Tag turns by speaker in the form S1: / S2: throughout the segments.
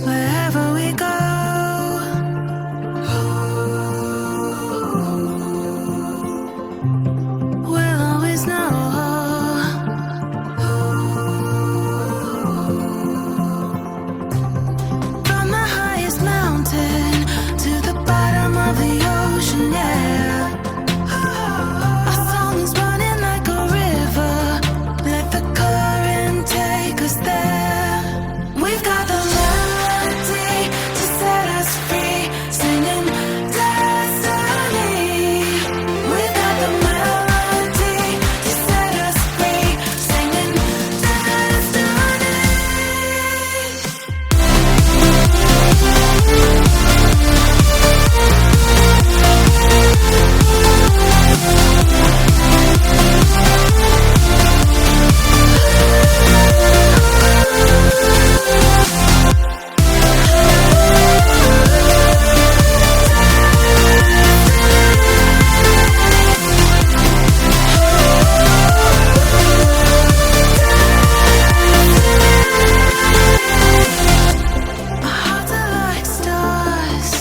S1: Wherever we go, we'll always know. From the highest mountain to the bottom of the ocean, yeah. Our song is running like a river. Let the current take us there. We've got the melody to set us free, singing destiny. We've got the melody to set us free, singing destiny. Our hearts are like stars,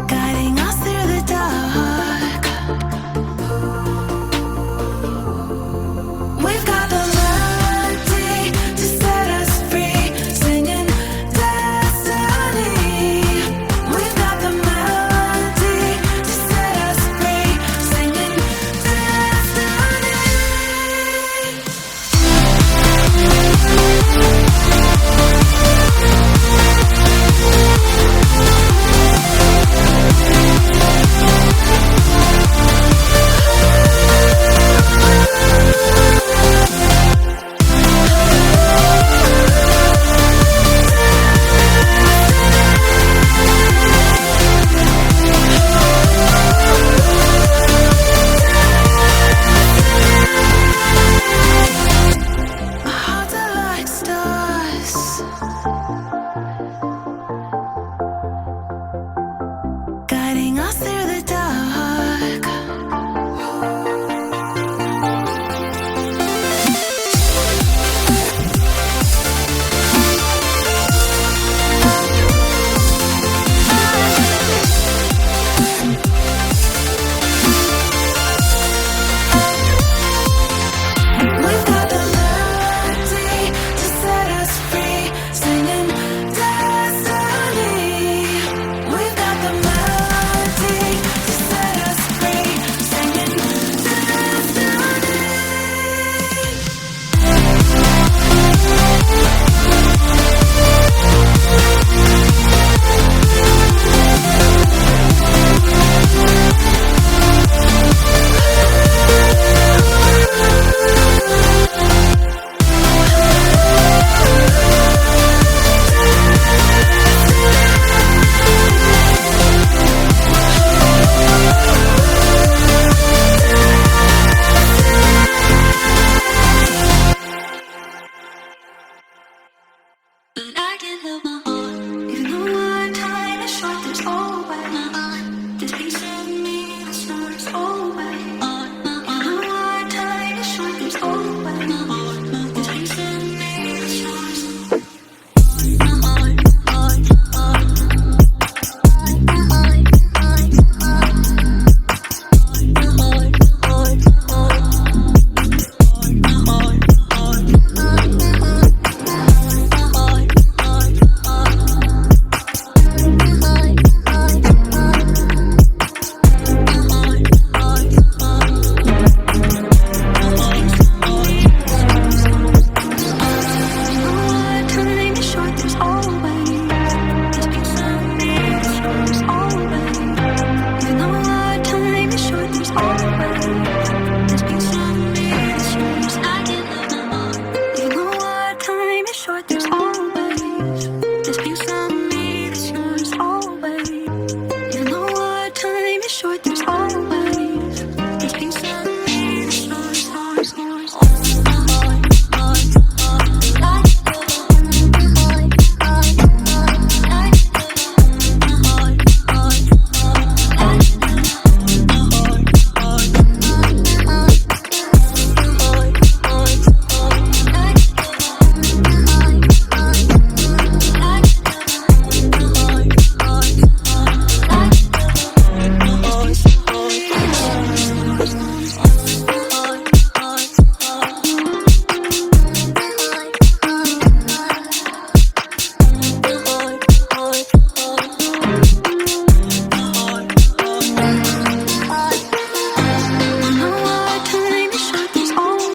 S1: guiding us through the dark. We've got the melody to set us free, singing destiny. We've got the melody to set us free, singing destiny. Our hearts are like stars, guiding us through